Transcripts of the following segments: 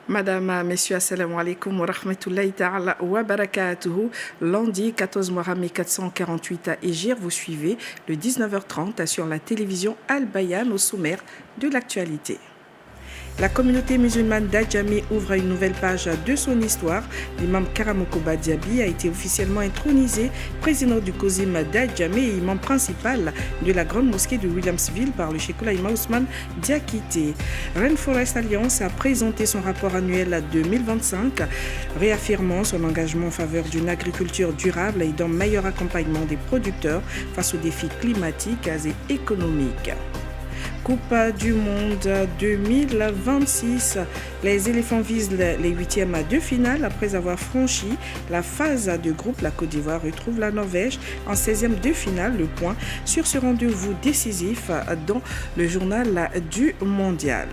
Madame, Messieurs, assalamu alaikum wa rahmatullahi ta'ala wa barakatuhu. Lundi 14 Muharram 448 à Égir, vous suivez le 19h30 sur la télévision Al-Bayan au sommaire de l'actualité. La communauté musulmane d'Adjamé ouvre une nouvelle page de son histoire. L'imam Karamokoba Diaby a été officiellement intronisé président du COSIM d'Adjamé et imam principal de la grande mosquée de Williamsville par le Cheikh Oulaïma Ousmane Diakité. Rainforest Alliance a présenté son rapport annuel 2025, réaffirmant son engagement en faveur d'une agriculture durable et d'un meilleur accompagnement des producteurs face aux défis climatiques et économiques. Coupe du Monde 2026. Les éléphants visent les huitièmes de finale après avoir franchi la phase de groupe. La Côte d'Ivoire retrouve la Norvège en 16e de finale. Le point sur ce rendez-vous décisif dans le journal du Mondial.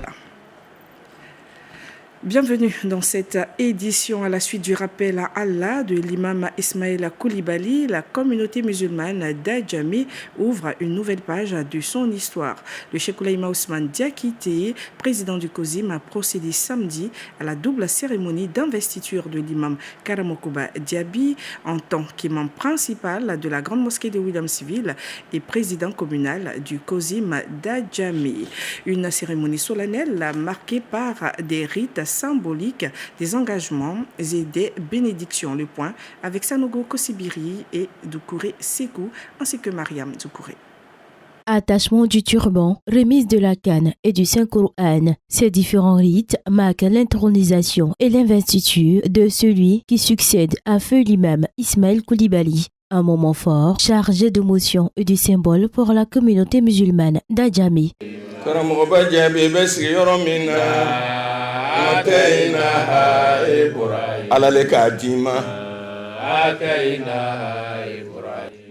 Bienvenue dans cette édition. À la suite du rappel à Allah de l'imam Ismaël Koulibaly, la communauté musulmane d'Adjamé ouvre une nouvelle page de son histoire. Le Cheikh Oulaïma Ousmane Diakité, président du COSIM, a procédé samedi à la double cérémonie d'investiture de l'imam Karamokoba Diaby en tant qu'imam principal de la grande mosquée de Williamsville et président communal du COSIM d'Adjamé. Une cérémonie solennelle marquée par des rites symbolique des engagements et des bénédictions. Le point avec Sanogo Kosibiri et Doukouré Sekou ainsi que Mariam Doukouré. Attachement du turban, remise de la canne et du Saint-Coran. Ces différents rites marquent l'intronisation et l'investiture de celui qui succède à feu l'imam Ismaël Koulibaly. Un moment fort, chargé d'émotions et de symboles pour la communauté musulmane d'Adjamé.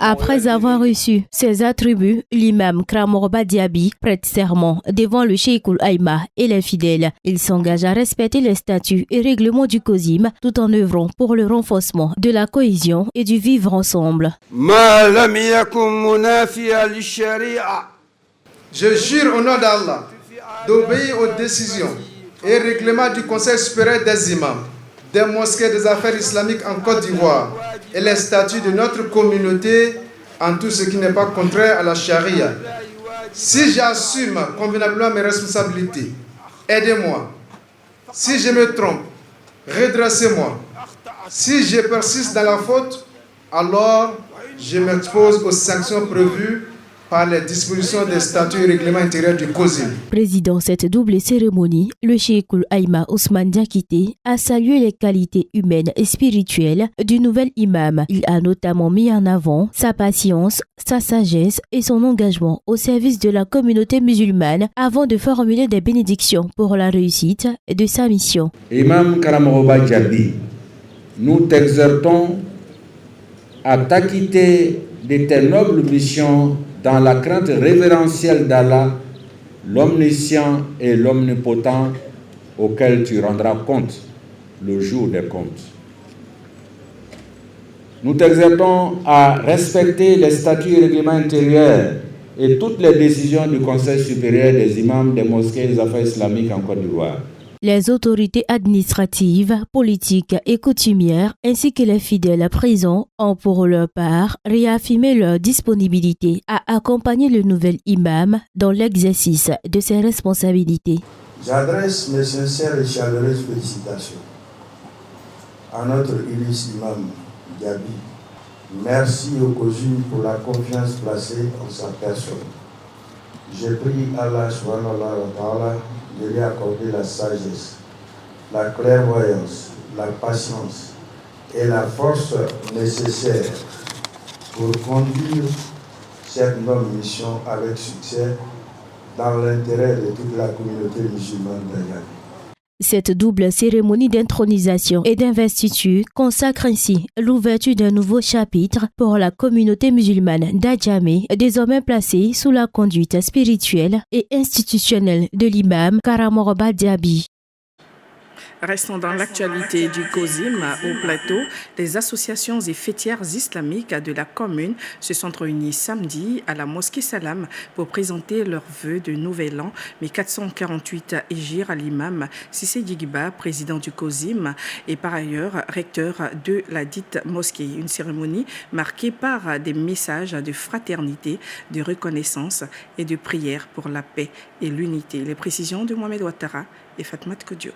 Après avoir reçu ses attributs, l'imam Karamokoba Diaby prête serment devant le Cheikh Oulaïma et les fidèles. Il s'engage à respecter les statuts et règlements du COSIM tout en œuvrant pour le renforcement de la cohésion et du vivre ensemble. Je jure au nom d'Allah d'obéir aux décisions et règlements du Conseil supérieur des imams, des mosquées des affaires islamiques en Côte d'Ivoire et les statuts de notre communauté en tout ce qui n'est pas contraire à la charia. Si j'assume convenablement mes responsabilités, aidez-moi. Si je me trompe, redressez-moi. Si je persiste dans la faute, alors je m'expose aux sanctions prévues par les dispositions des statuts et règlements intérieurs du COSIM. Président cette double cérémonie, le Cheikh Oulaïma Ousmane Diakité a salué les qualités humaines et spirituelles du nouvel imam. Il a notamment mis en avant sa patience, sa sagesse et son engagement au service de la communauté musulmane avant de formuler des bénédictions pour la réussite de sa mission. Imam Karamokoba Diaby, nous t'exhortons à t'acquitter de tes nobles missions dans la crainte révérentielle d'Allah, l'omniscient et l'omnipotent, auquel tu rendras compte le jour des comptes. Nous t'exhortons à respecter les statuts et règlements intérieurs et toutes les décisions du Conseil supérieur des imams des mosquées et des affaires islamiques en Côte d'Ivoire. Les autorités administratives, politiques et coutumières, ainsi que les fidèles présents, ont pour leur part réaffirmé leur disponibilité à accompagner le nouvel imam dans l'exercice de ses responsabilités. J'adresse mes sincères et chaleureuses félicitations à notre illustre imam Diaby. Merci au COSIM pour la confiance placée en sa personne. Je prie Allah subhanahu wa ta'ala de lui accorder la sagesse, la clairvoyance, la patience et la force nécessaires pour conduire cette noble mission avec succès dans l'intérêt de toute la communauté musulmane d'Adjamé. Cette double cérémonie d'intronisation et d'investiture consacre ainsi l'ouverture d'un nouveau chapitre pour la communauté musulmane d'Adjamé, désormais placée sous la conduite spirituelle et institutionnelle de l'imam Karamokoba Diaby. Restons dans l'actualité du COSIM au plateau. Les associations et fêtières islamiques de la commune se sont réunies samedi à la mosquée Salam pour présenter leurs vœux de nouvel an 1448 Hégire à l'imam Cissé Djigiba, président du COSIM et par ailleurs recteur de la dite mosquée. Une cérémonie marquée par des messages de fraternité, de reconnaissance et de prière pour la paix et l'unité. Les précisions de Mohamed Ouattara et Fatma Kodio.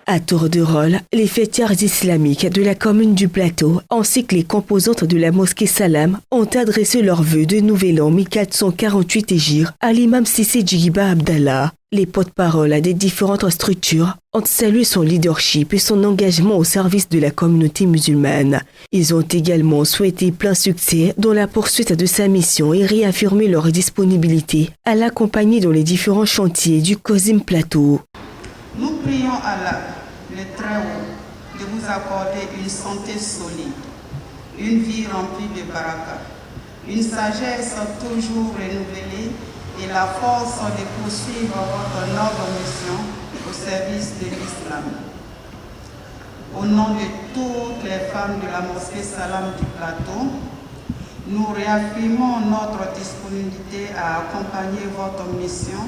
À tour de rôle, les fêtières islamiques de la commune du Plateau ainsi que les composantes de la mosquée Salam ont adressé leurs vœux de nouvel an 1448 Hégire à l'imam Cissé Djigiba Abdallah. Les porte-paroles des différentes structures ont salué son leadership et son engagement au service de la communauté musulmane. Ils ont également souhaité plein succès dans la poursuite de sa mission et réaffirmé leur disponibilité à l'accompagner dans les différents chantiers du COSIM Plateau. Nous prions Allah, le Très-Haut, de vous accorder une santé solide, une vie remplie de baraka, une sagesse toujours renouvelée et la force de poursuivre votre noble mission au service de l'islam. Au nom de toutes les femmes de la mosquée Salam du Plateau, nous réaffirmons notre disponibilité à accompagner votre mission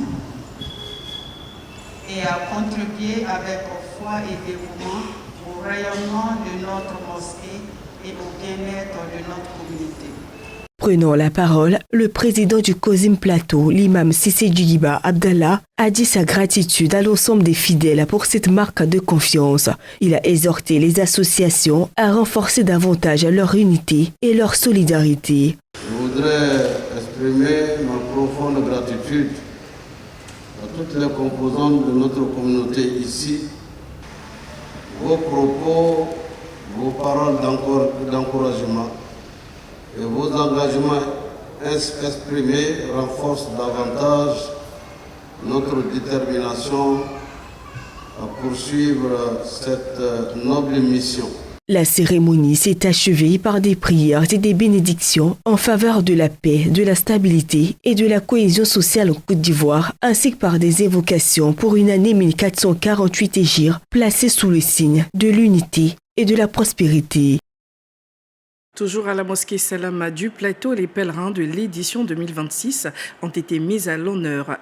et à contribuer avec foi et dévouement au rayonnement de notre mosquée et au bien-être de notre communauté. Prenant la parole, le président du COSIM Plateau, l'imam Cissé Djigiba Abdallah, a dit sa gratitude à l'ensemble des fidèles pour cette marque de confiance. Il a exhorté les associations à renforcer davantage leur unité et leur solidarité. Je voudrais exprimer ma profonde gratitude à toutes les composantes de notre communauté ici. Vos propos, vos paroles d'encouragement et vos engagements exprimés renforcent davantage notre détermination à poursuivre cette noble mission. La cérémonie s'est achevée par des prières et des bénédictions en faveur de la paix, de la stabilité et de la cohésion sociale en Côte d'Ivoire, ainsi que par des évocations pour une année 1448 Hégire placée sous le signe de l'unité et de la prospérité. Toujours à la mosquée Salam du Plateau, les pèlerins de l'édition 2026 ont été mis à l'honneur.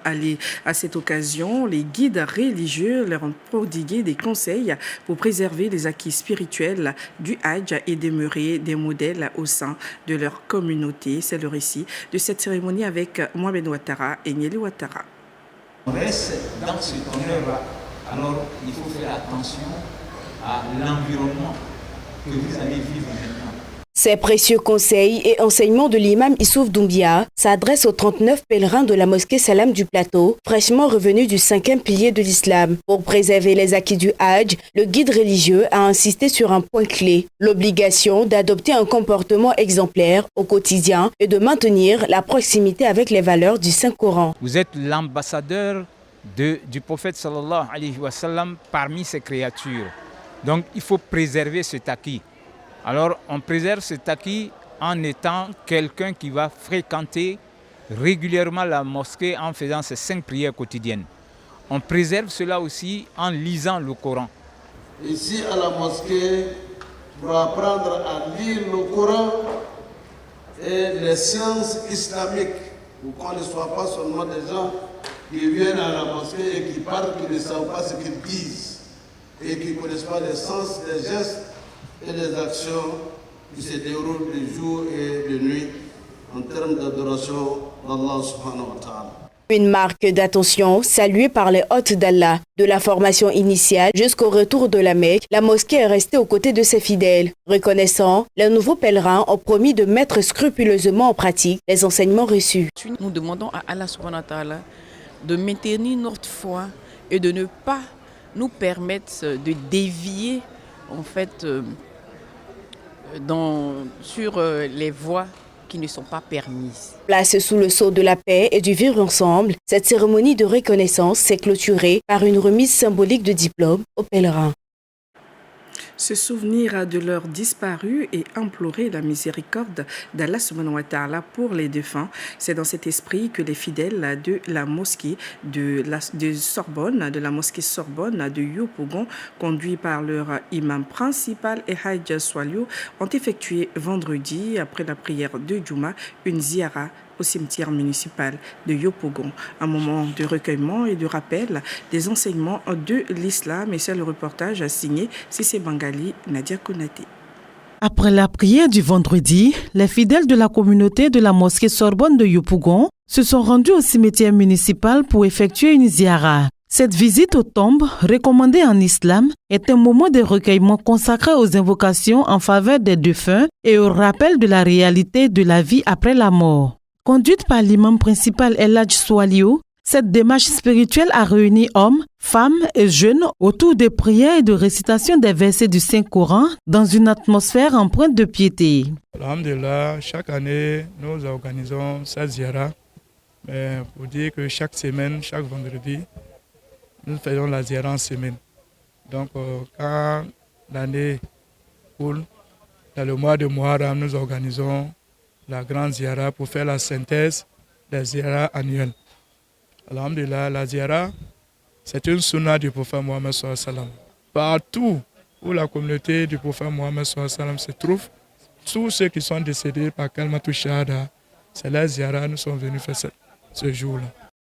À cette occasion, les guides religieux leur ont prodigué des conseils pour préserver les acquis spirituels du Hajj et demeurer des modèles au sein de leur communauté. C'est le récit de cette cérémonie avec Mohamed Ouattara et Nieli Ouattara. On reste dans cet honneur-là, alors il faut faire attention à l'environnement que vous allez vivre maintenant. Ces précieux conseils et enseignements de l'imam Issouf Doumbia s'adressent aux 39 pèlerins de la mosquée Salam du Plateau, fraîchement revenus du 5e pilier de l'islam. Pour préserver les acquis du Hajj, le guide religieux a insisté sur un point clé, l'obligation d'adopter un comportement exemplaire au quotidien et de maintenir la proximité avec les valeurs du Saint-Coran. Vous êtes l'ambassadeur du prophète sallallahu alayhi wa sallam parmi ses créatures. Donc il faut préserver cet acquis. Alors, on préserve cet acquis en étant quelqu'un qui va fréquenter régulièrement la mosquée en faisant ses 5 prières quotidiennes. On préserve cela aussi en lisant le Coran. Ici à la mosquée, pour apprendre à lire le Coran et les sciences islamiques, pour qu'on ne soit pas seulement des gens qui viennent à la mosquée et qui parlent, qui ne savent pas ce qu'ils disent et qui ne connaissent pas les sens des gestes et les actions qui se déroulent de jour et de nuit en termes d'adoration d'Allah subhanahu wa ta'ala. Une marque d'attention saluée par les hôtes d'Allah. De la formation initiale jusqu'au retour de la Mecque, la mosquée est restée aux côtés de ses fidèles. Reconnaissant, les nouveaux pèlerins ont promis de mettre scrupuleusement en pratique les enseignements reçus. Nous demandons à Allah subhanahu wa ta'ala de maintenir notre foi et de ne pas nous permettre de dévier en fait sur les voies qui ne sont pas permises. Placée sous le sceau de la paix et du vivre ensemble, cette cérémonie de reconnaissance s'est clôturée par une remise symbolique de diplôme aux pèlerins. Se souvenir de leurs disparus et implorer la miséricorde d'Allah subhanahu wa ta'ala pour les défunts. C'est dans cet esprit que les fidèles de la mosquée de Sorbonne, de la mosquée Sorbonne de Yopougon, conduits par leur imam principal Ehaj Swalio, ont effectué vendredi, après la prière de Juma, une ziara au cimetière municipal de Yopougon. Un moment de recueillement et de rappel des enseignements de l'islam, et c'est le reportage signé Sissé Bangali, Nadia Konaté. Après la prière du vendredi, les fidèles de la communauté de la mosquée Sorbonne de Yopougon se sont rendus au cimetière municipal pour effectuer une ziara. Cette visite aux tombes, recommandée en islam, est un moment de recueillement consacré aux invocations en faveur des défunts et au rappel de la réalité de la vie après la mort. Conduite par l'imam principal Ehaj Swalio, cette démarche spirituelle a réuni hommes, femmes et jeunes autour des prières et de récitation des versets du Saint-Coran dans une atmosphère empreinte de piété. Alhamdulillah, chaque année, nous organisons cette ziara pour dire que chaque semaine, chaque vendredi, nous faisons la ziara en semaine. Donc, quand l'année coule, dans le mois de Muharram, nous organisons la grande ziara pour faire la synthèse des ziara annuelles. Alhamdulillah, la ziara, c'est une sunna du prophète Mohammed sallallahu alayhi wa sallam. Partout où la communauté du prophète Mohammed sallallahu alayhi wa sallam se trouve, tous ceux qui sont décédés par Kalmatou Shahada, c'est la ziara, nous sommes venus faire ce jour-là.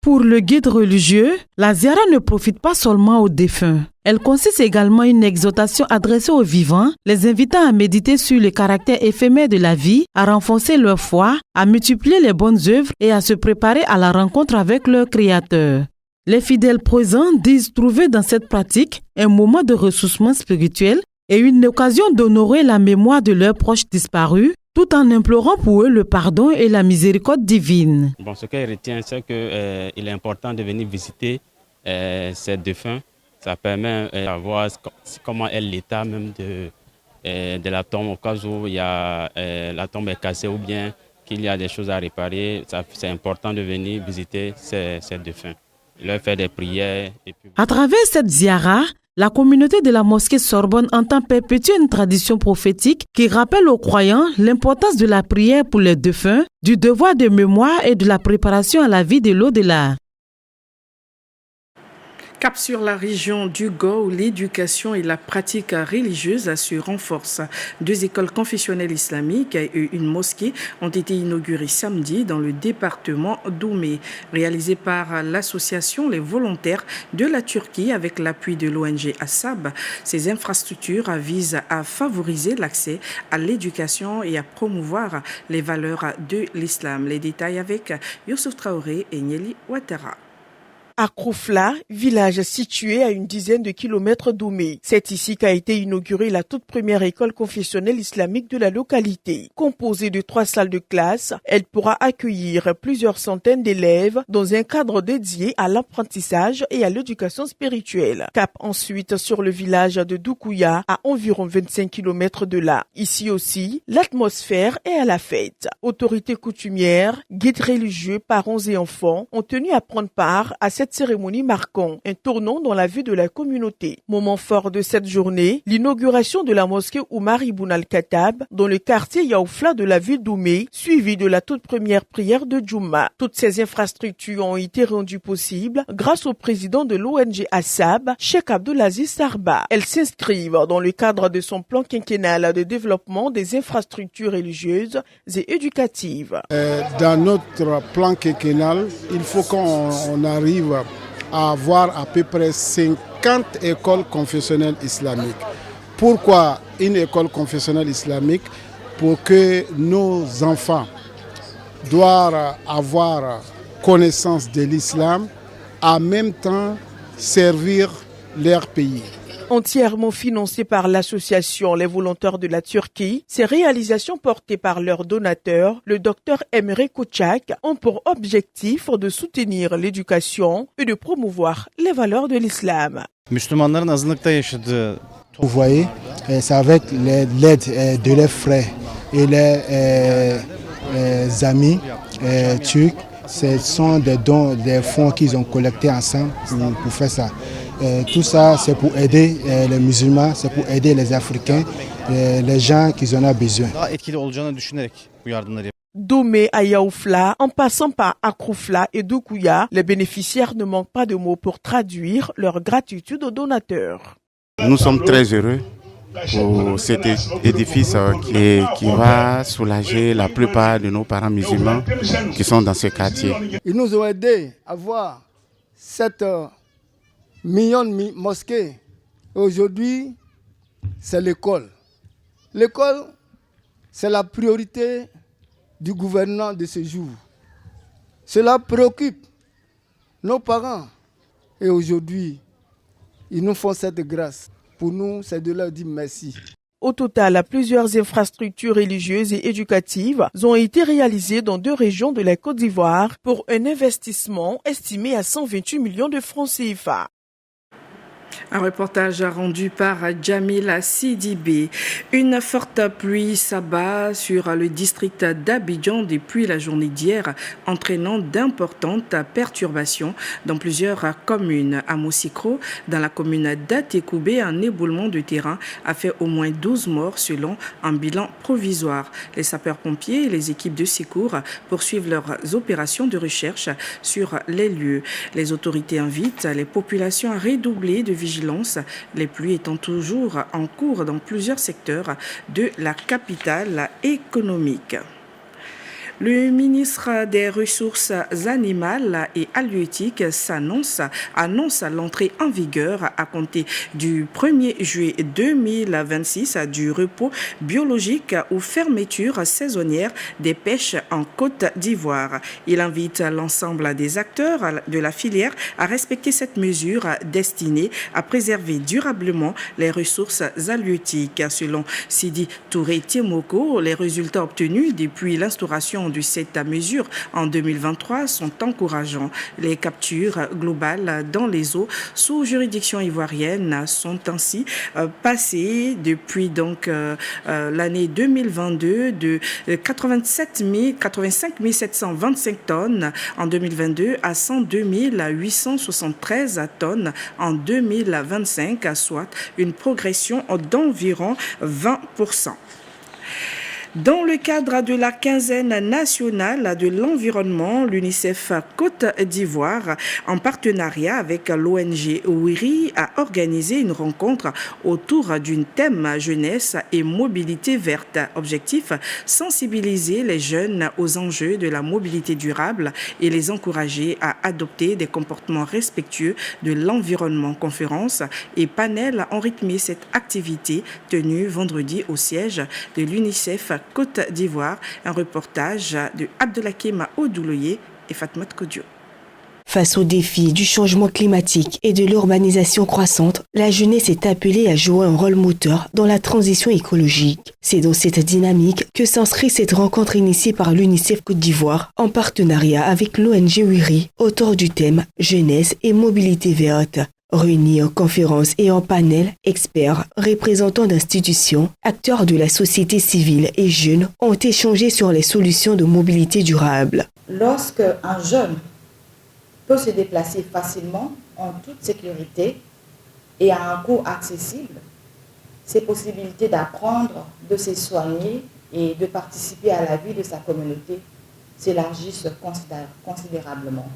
Pour le guide religieux, la ziara ne profite pas seulement aux défunts. Elle consiste également à une exhortation adressée aux vivants, les invitant à méditer sur le caractère éphémère de la vie, à renforcer leur foi, à multiplier les bonnes œuvres et à se préparer à la rencontre avec leur Créateur. Les fidèles présents disent trouver dans cette pratique un moment de ressourcement spirituel et une occasion d'honorer la mémoire de leurs proches disparus, tout en implorant pour eux le pardon et la miséricorde divine. Bon, ce qu'elle retient, c'est qu'il est important de venir visiter ces défunts. Ça permet de voir comment est l'état même de la tombe, au cas où la tombe est cassée ou bien qu'il y a des choses à réparer. C'est important de venir visiter ces défunts, leur faire des prières. À travers cette ziara, la communauté de la mosquée Sorbonne entend perpétuer une tradition prophétique qui rappelle aux croyants l'importance de la prière pour les défunts, du devoir de mémoire et de la préparation à la vie de l'au-delà. Cap sur la région du Go, où l'éducation et la pratique religieuse se renforcent. 2 écoles confessionnelles islamiques et une mosquée ont été inaugurées samedi dans le département d'Oumé. Réalisées par l'association Les Volontaires de la Turquie avec l'appui de l'ONG Assab, ces infrastructures visent à favoriser l'accès à l'éducation et à promouvoir les valeurs de l'islam. Les détails avec Youssouf Traoré et Nieli Ouattara. À Kroufla, village situé à une dizaine de kilomètres d'Oumé. C'est ici qu'a été inaugurée la toute première école confessionnelle islamique de la localité. Composée de 3 salles de classe, elle pourra accueillir plusieurs centaines d'élèves dans un cadre dédié à l'apprentissage et à l'éducation spirituelle. Cap ensuite sur le village de Doukouya, à environ 25 kilomètres de là. Ici aussi, l'atmosphère est à la fête. Autorités coutumières, guides religieux, parents et enfants ont tenu à prendre part à cette cérémonie marquant un tournant dans la vie de la communauté. Moment fort de cette journée, l'inauguration de la mosquée Oumar Ibn al-Khattab dans le quartier Yaoufla de la ville d'Oumé, suivie de la toute première prière de Juma. Toutes ces infrastructures ont été rendues possibles grâce au président de l'ONG Assab, Cheikh Abdulaziz Sarba. Elles s'inscrivent dans le cadre de son plan quinquennal de développement des infrastructures religieuses et éducatives. Dans notre plan quinquennal, il faut qu'on arrive à avoir à peu près 50 écoles confessionnelles islamiques. Pourquoi une école confessionnelle islamique? Pour que nos enfants doivent avoir connaissance de l'islam, en même temps servir leur pays. Entièrement financées par l'association Les Volontaires de la Turquie, ces réalisations portées par leur donateur, le docteur Emre Koçak, ont pour objectif de soutenir l'éducation et de promouvoir les valeurs de l'islam. Vous voyez, c'est avec l'aide de leurs frères et les amis turcs. Ce sont des dons, des fonds qu'ils ont collectés ensemble pour faire ça. Tout ça, c'est pour aider les musulmans, c'est pour aider les Africains, les gens qui en ont besoin. Domé à Yaoufla, en passant par Akroufla et Doukouya, les bénéficiaires ne manquent pas de mots pour traduire leur gratitude aux donateurs. Nous sommes très heureux pour cet édifice qui va soulager la plupart de nos parents musulmans qui sont dans ce quartier. Ils nous ont aidés à voir 7 millions de mosquées. Aujourd'hui, c'est l'école. L'école, c'est la priorité du gouvernement de ce jour. Cela préoccupe nos parents. Et aujourd'hui, ils nous font cette grâce. Pour nous, c'est de leur dire merci. Au total, plusieurs infrastructures religieuses et éducatives ont été réalisées dans 2 régions de la Côte d'Ivoire pour un investissement estimé à 128 millions de francs CFA. Un reportage rendu par Jamil Sidibé. Une forte pluie s'abat sur le district d'Abidjan depuis la journée d'hier, entraînant d'importantes perturbations dans plusieurs communes. À Moussikro, dans la commune d'Atekoubé, un éboulement de terrain a fait au moins 12 morts selon un bilan provisoire. Les sapeurs-pompiers et les équipes de secours poursuivent leurs opérations de recherche sur les lieux. Les autorités invitent les populations à redoubler de vigilance, les pluies étant toujours en cours dans plusieurs secteurs de la capitale économique. Le ministre des Ressources animales et halieutiques annonce l'entrée en vigueur à compter du 1er juillet 2026 du repos biologique ou fermeture saisonnière des pêches en Côte d'Ivoire. Il invite l'ensemble des acteurs de la filière à respecter cette mesure destinée à préserver durablement les ressources halieutiques. Selon Sidi Touré Tiemoko, les résultats obtenus depuis l'instauration de cette mesure en 2023 sont encourageants. Les captures globales dans les eaux sous juridiction ivoirienne sont ainsi passées depuis l'année 2022 de 85 725 tonnes en 2022 à 102 873 tonnes en 2025, soit une progression d'environ 20%. Dans le cadre de la quinzaine nationale de l'environnement, l'UNICEF Côte d'Ivoire, en partenariat avec l'ONG WIRI, a organisé une rencontre autour d'une thème jeunesse et mobilité verte. Objectif, sensibiliser les jeunes aux enjeux de la mobilité durable et les encourager à adopter des comportements respectueux de l'environnement. Conférences et panels ont rythmé cette activité tenue vendredi au siège de l'UNICEF Côte d'Ivoire. Un reportage de Abdelhakim Odouloye et Fatmat Kodio. Face aux défis du changement climatique et de l'urbanisation croissante, la jeunesse est appelée à jouer un rôle moteur dans la transition écologique. C'est dans cette dynamique que s'inscrit cette rencontre initiée par l'UNICEF Côte d'Ivoire en partenariat avec l'ONG WIRI autour du thème Jeunesse et mobilité verte. Réunis en conférences et en panel, experts, représentants d'institutions, acteurs de la société civile et jeunes ont échangé sur les solutions de mobilité durable. Lorsque un jeune peut se déplacer facilement, en toute sécurité et à un coût accessible, ses possibilités d'apprendre, de se soigner et de participer à la vie de sa communauté s'élargissent considérablement.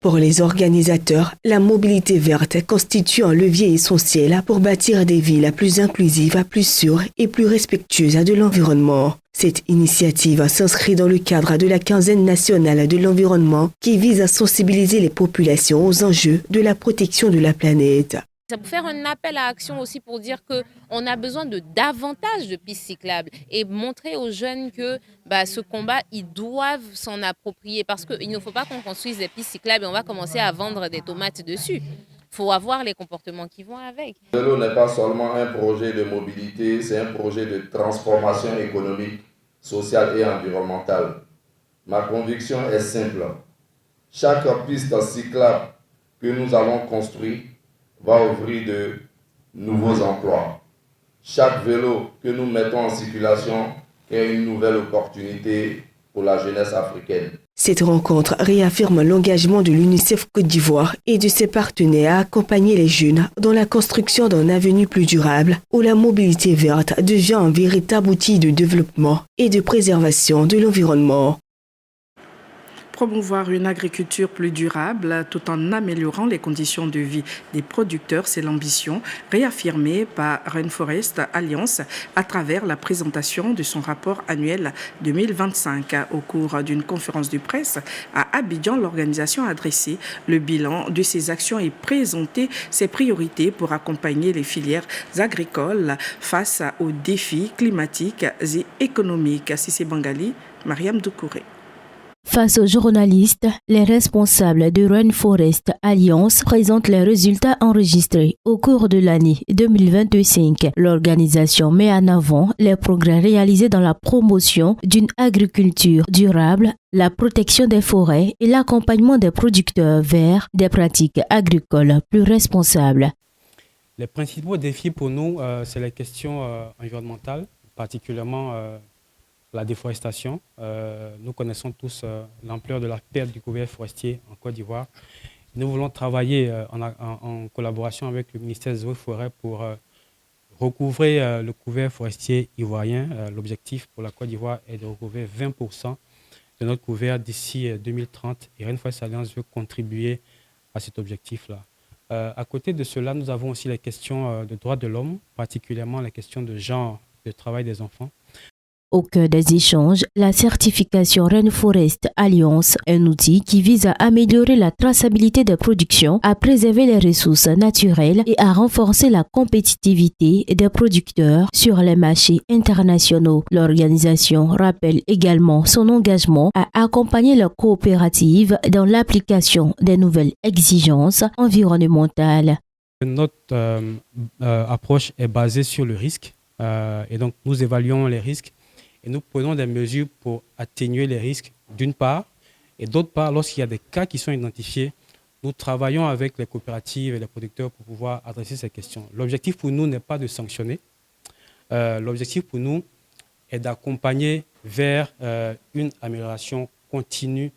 Pour les organisateurs, la mobilité verte constitue un levier essentiel pour bâtir des villes plus inclusives, plus sûres et plus respectueuses de l'environnement. Cette initiative s'inscrit dans le cadre de la quinzaine nationale de l'environnement qui vise à sensibiliser les populations aux enjeux de la protection de la planète. C'est pour faire un appel à action aussi pour dire qu'on a besoin de davantage de pistes cyclables et montrer aux jeunes que ce combat, ils doivent s'en approprier parce qu'il ne faut pas qu'on construise des pistes cyclables et on va commencer à vendre des tomates dessus. Il faut avoir les comportements qui vont avec. Le vélo n'est pas seulement un projet de mobilité, c'est un projet de transformation économique, sociale et environnementale. Ma conviction est simple. Chaque piste cyclable que nous allons construire va ouvrir de nouveaux emplois. Chaque vélo que nous mettons en circulation est une nouvelle opportunité pour la jeunesse africaine. Cette rencontre réaffirme l'engagement de l'UNICEF Côte d'Ivoire et de ses partenaires à accompagner les jeunes dans la construction d'un avenir plus durable où la mobilité verte devient un véritable outil de développement et de préservation de l'environnement. Promouvoir une agriculture plus durable tout en améliorant les conditions de vie des producteurs, c'est l'ambition réaffirmée par Rainforest Alliance à travers la présentation de son rapport annuel 2025. Au cours d'une conférence de presse à Abidjan, l'organisation a dressé le bilan de ses actions et présenté ses priorités pour accompagner les filières agricoles face aux défis climatiques et économiques. Sissé Bangali, Mariam Doukouré. Face aux journalistes, les responsables de Rainforest Alliance présentent les résultats enregistrés au cours de l'année 2025. L'organisation met en avant les progrès réalisés dans la promotion d'une agriculture durable, la protection des forêts et l'accompagnement des producteurs vers des pratiques agricoles plus responsables. Les principaux défis pour nous, c'est les questions environnementales, particulièrement la déforestation. Nous connaissons tous l'ampleur de la perte du couvert forestier en Côte d'Ivoire. Nous voulons travailler en collaboration avec le ministère des Eaux et Forêts pour recouvrer le couvert forestier ivoirien. L'objectif pour la Côte d'Ivoire est de recouvrer 20% de notre couvert d'ici 2030 et Rainforest Alliance veut contribuer à cet objectif-là. À côté de cela, nous avons aussi les questions de droits de l'homme, particulièrement les questions de genre, de travail des enfants. Au cœur des échanges, la certification Rainforest Alliance, un outil qui vise à améliorer la traçabilité des productions, à préserver les ressources naturelles et à renforcer la compétitivité des producteurs sur les marchés internationaux. L'organisation rappelle également son engagement à accompagner les coopératives dans l'application des nouvelles exigences environnementales. Notre approche est basée sur le risque et donc nous évaluons les risques. Et nous prenons des mesures pour atténuer les risques d'une part, et d'autre part, lorsqu'il y a des cas qui sont identifiés, nous travaillons avec les coopératives et les producteurs pour pouvoir adresser ces questions. L'objectif pour nous n'est pas de sanctionner, l'objectif pour nous est d'accompagner vers une amélioration continue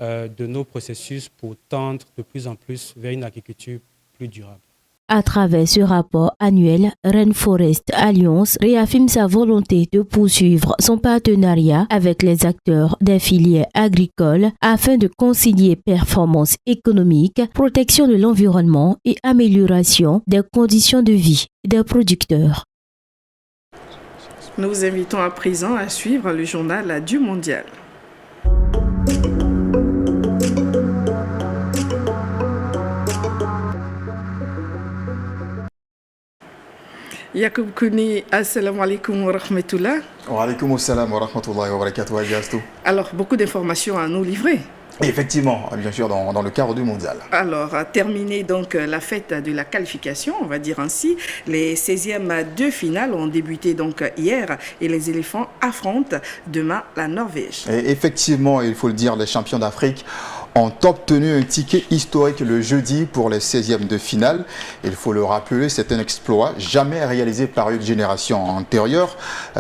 de nos processus pour tendre de plus en plus vers une agriculture plus durable. À travers ce rapport annuel, Rainforest Alliance réaffirme sa volonté de poursuivre son partenariat avec les acteurs des filières agricoles afin de concilier performance économique, protection de l'environnement et amélioration des conditions de vie des producteurs. Nous vous invitons à présent à suivre le journal du Mondial. Yacoub Kouni, assalamu alaikum wa rahmatullah. Wa alaikum assalam wa rahmatullahi wa barakatuh. Alors, beaucoup d'informations à nous livrer. Effectivement, bien sûr, dans le cadre du mondial. Alors, terminé donc la fête de la qualification, on va dire ainsi, les 16e de finale ont débuté donc hier et les éléphants affrontent demain la Norvège. Et effectivement, il faut le dire, les champions d'Afrique ont obtenu un ticket historique le jeudi pour les 16e de finale. Il faut le rappeler, c'est un exploit jamais réalisé par une génération antérieure,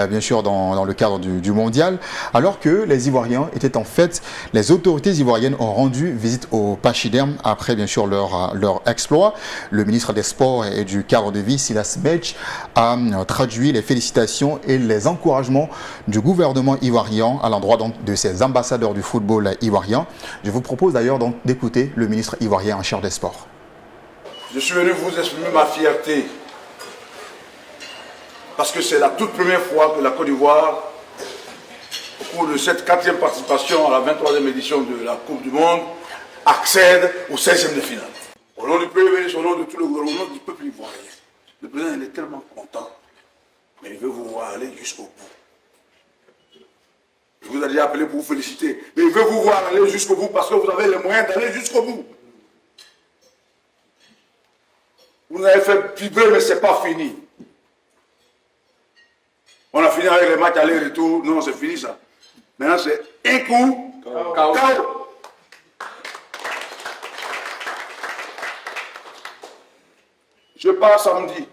bien sûr dans le cadre du mondial, alors que les Ivoiriens étaient en fait, les autorités ivoiriennes ont rendu visite au Pachyderme après bien sûr leur exploit. Le ministre des Sports et du cadre de vie, Silas Mech, a traduit les félicitations et les encouragements du gouvernement ivoirien à l'endroit de ses ambassadeurs du football ivoirien. Je vous propose d'ailleurs d'écouter le ministre ivoirien en charge des sports. Je suis venu vous exprimer ma fierté parce que c'est la toute première fois que la Côte d'Ivoire, au cours de cette 4e participation à la 23e édition de la Coupe du Monde, accède au 16e de finale. Au nom du PV, au nom de tout le gouvernement du peuple ivoirien, le président il est tellement content, mais il veut vous voir aller jusqu'au bout. Je vous ai déjà appelé pour vous féliciter. Mais il veut vous voir aller jusqu'au bout parce que vous avez les moyens d'aller jusqu'au bout. Vous avez fait vibrer, mais ce n'est pas fini. On a fini avec les matchs aller-retour. Non, c'est fini ça. Maintenant, c'est un coup. KO. Je pars samedi.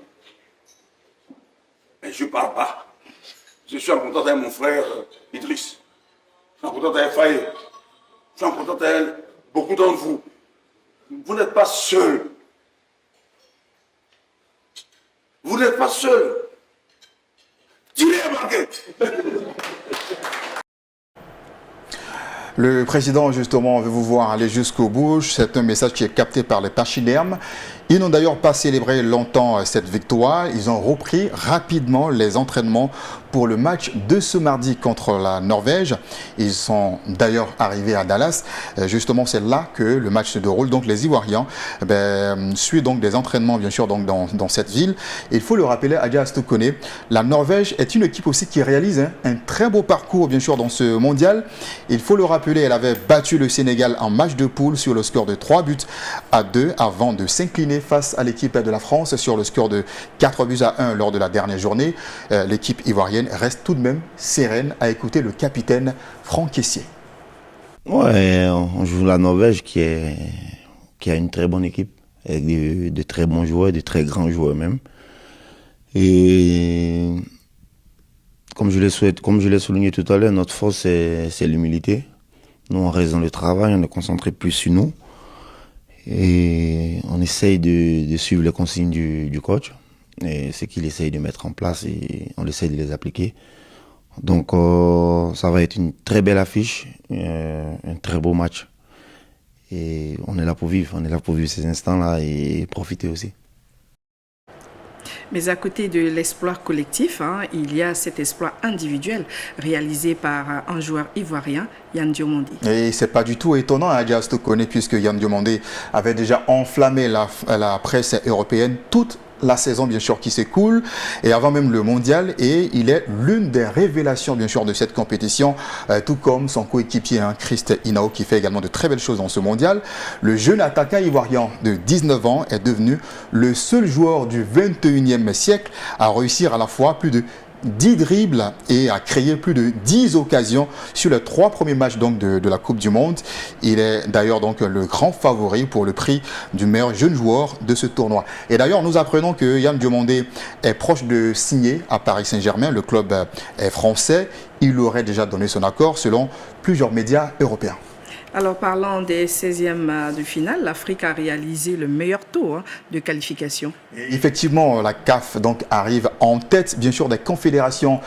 Mais je ne pars pas. Je suis en contact avec mon frère Idriss. Je suis en contact avec Faye. Je sont contents d'elle, beaucoup d'entre vous. Vous n'êtes pas seuls. Vous n'êtes pas seuls. Tirez à marquer. Le président, justement, veut vous voir aller jusqu'au bout. C'est un message qui est capté par les pachydermes. Ils n'ont d'ailleurs pas célébré longtemps cette victoire. Ils ont repris rapidement les entraînements pour le match de ce mardi contre la Norvège. Ils sont d'ailleurs arrivés à Dallas. Justement, c'est là que le match se déroule. Donc, les Ivoiriens suivent donc des entraînements, bien sûr, donc dans cette ville. Et il faut le rappeler, Adja Astokone, la Norvège est une équipe aussi qui réalise un très beau parcours, bien sûr, dans ce mondial. Il faut le rappeler, elle avait battu le Sénégal en match de poule sur le score de 3-2 avant de s'incliner face à l'équipe de la France sur le score de 4-1 lors de la dernière journée. L'équipe ivoirienne reste tout de même sereine, à écouter le capitaine Franck Kessié. Ouais, on joue la Norvège qui a une très bonne équipe, avec de très bons joueurs, de très grands joueurs même. Et comme je l'ai souligné tout à l'heure, notre force c'est l'humilité. Nous on reste dans le travail, on est concentré plus sur nous. Et on essaye de suivre les consignes du coach et ce qu'il essaye de mettre en place et on essaye de les appliquer. Donc ça va être une très belle affiche, un très beau match. Et on est là pour vivre ces instants-là et profiter aussi. Mais à côté de l'exploit collectif, il y a cet exploit individuel réalisé par un joueur ivoirien, Yann Diomandé. Et c'est pas du tout étonnant, Adja Astokone, puisque Yann Diomandé avait déjà enflammé la presse européenne toute la saison bien sûr qui s'écoule et avant même le mondial, et il est l'une des révélations bien sûr de cette compétition, tout comme son coéquipier Christ Inao qui fait également de très belles choses dans ce mondial. Le jeune attaquant ivoirien de 19 ans est devenu le seul joueur du 21e siècle à réussir à la fois plus de 10 dribbles et a créé plus de 10 occasions sur les 3 premiers matchs donc de la Coupe du Monde. Il est d'ailleurs donc le grand favori pour le prix du meilleur jeune joueur de ce tournoi. Et d'ailleurs, nous apprenons que Yann Diomandé est proche de signer à Paris Saint-Germain. Le club est français. Il aurait déjà donné son accord selon plusieurs médias européens. Alors, parlant des 16e de finale, l'Afrique a réalisé le meilleur taux de qualification. Et effectivement, la CAF donc arrive en tête, bien sûr, des confédérations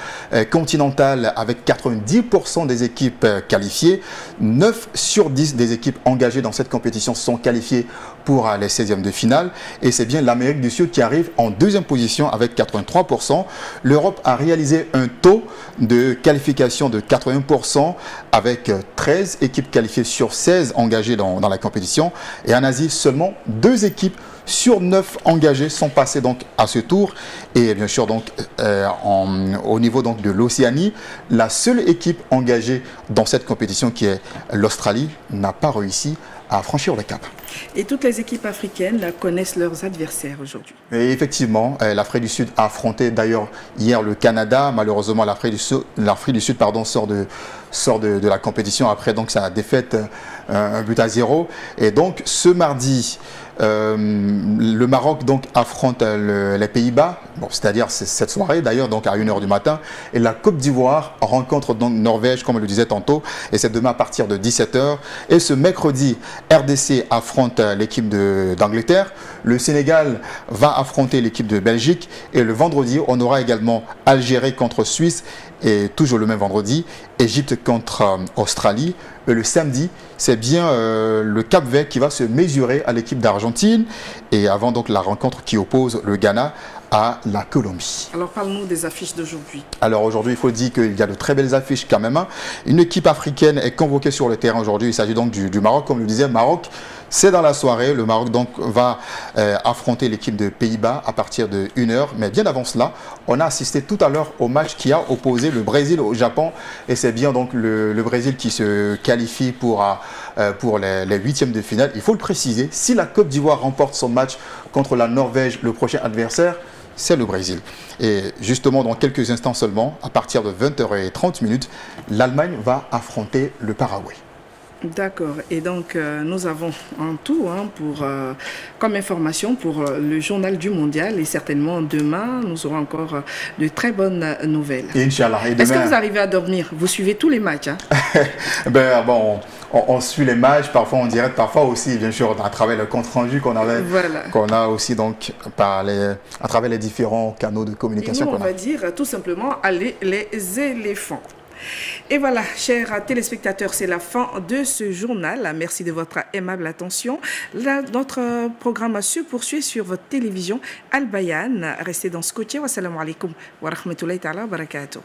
continentales avec 90% des équipes qualifiées. 9 sur 10 des équipes engagées dans cette compétition sont qualifiées pour les 16e de finale. Et c'est bien l'Amérique du Sud qui arrive en deuxième position avec 83%. L'Europe a réalisé un taux de qualification de 81% avec 13 équipes qualifiées sur 16 engagées dans la compétition. Et en Asie, seulement 2 équipes sur 9 engagés sont passés donc à ce tour. Et bien sûr donc au niveau donc de l'Océanie, la seule équipe engagée dans cette compétition qui est l'Australie n'a pas réussi à franchir le cap. Et toutes les équipes africaines connaissent leurs adversaires aujourd'hui. Et effectivement, l'Afrique du Sud a affronté d'ailleurs hier le Canada. Malheureusement, l'Afrique du Sud sort de la compétition après donc sa défaite 1-0. Et donc ce mardi, le Maroc donc affronte les Pays-Bas, c'est-à-dire cette soirée d'ailleurs donc à 1h du matin, et la Côte d'Ivoire rencontre donc Norvège comme je le disais tantôt, et c'est demain à partir de 17h. Et ce mercredi, RDC affronte l'équipe d'Angleterre, le Sénégal va affronter l'équipe de Belgique, et le vendredi on aura également Algérie contre Suisse, et toujours le même vendredi, Égypte contre Australie. Et le samedi, c'est bien le Cap-Vert qui va se mesurer à l'équipe d'Argentine, et avant donc la rencontre qui oppose le Ghana à la Colombie. Alors parle-nous des affiches d'aujourd'hui. Alors aujourd'hui, il faut dire qu'il y a de très belles affiches quand même. Une équipe africaine est convoquée sur le terrain aujourd'hui. Il s'agit donc du Maroc, comme je le disais. Maroc, c'est dans la soirée. Le Maroc donc va affronter l'équipe de Pays-Bas à partir de 1h. Mais bien avant cela, on a assisté tout à l'heure au match qui a opposé le Brésil au Japon. Et c'est bien donc le Brésil qui se qualifie pour les 8e de finale. Il faut le préciser, si la Côte d'Ivoire remporte son match contre la Norvège, le prochain adversaire, c'est le Brésil. Et justement, dans quelques instants seulement, à partir de 20h30, l'Allemagne va affronter le Paraguay. D'accord. Et donc, nous avons en tout comme information pour le journal du mondial. Et certainement, demain, nous aurons encore de très bonnes nouvelles. Inch'Allah. Est-ce que vous arrivez à dormir? Vous suivez tous les matchs, hein? On suit les matchs, parfois en direct, parfois aussi, bien sûr, à travers le compte rendu qu'on a aussi donc à travers les différents canaux de communication. Et nous, on va dire tout simplement, allez les éléphants. Et voilà, chers téléspectateurs, c'est la fin de ce journal. Merci de votre aimable attention. Notre programme se poursuit sur votre télévision Al Bayan. Restez dans ce côté. Wassalamu alaikum wa rahmatullahi ta'ala wa barakatuh.